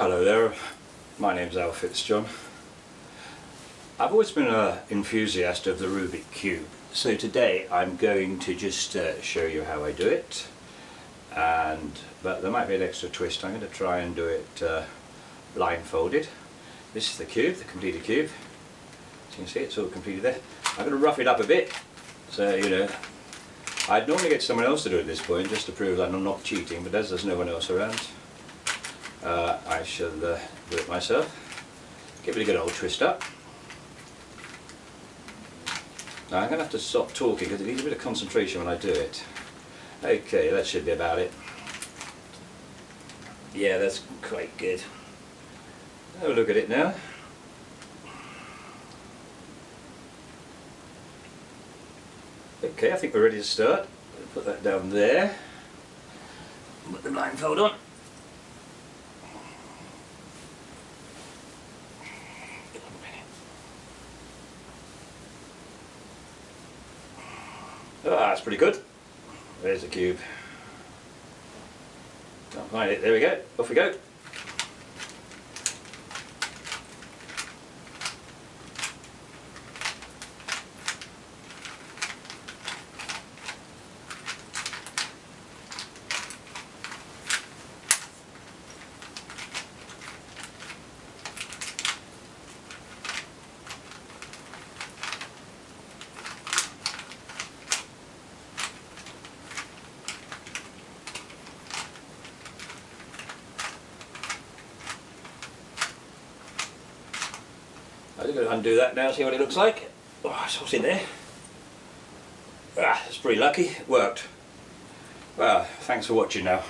Hello there, my name's Alf John. I've always been an enthusiast of the Rubik Cube, so today I'm going to just show you how I do it, but there might be an extra twist. I'm going to try and do it blindfolded. This is the cube, the completed cube. As you can see, it's all completed there. I'm going to rough it up a bit, so you know. I'd normally get someone else to do it at this point just to prove that I'm not cheating, but as there's no one else around, I shall do it myself. Give it a good old twist up. Now I'm going to have to stop talking because it needs a bit of concentration when I do it. Okay, that should be about it. Yeah, that's quite good. Have a look at it now. Okay, I think we're ready to start. Put that down there. Put the blindfold on. Ah, that's pretty good. There's the cube. Can't find it. There we go. Off we go. I'm just going to undo that now, see what it looks like. Oh, that's what's in there. Ah, that's pretty lucky. It worked. Well, thanks for watching now.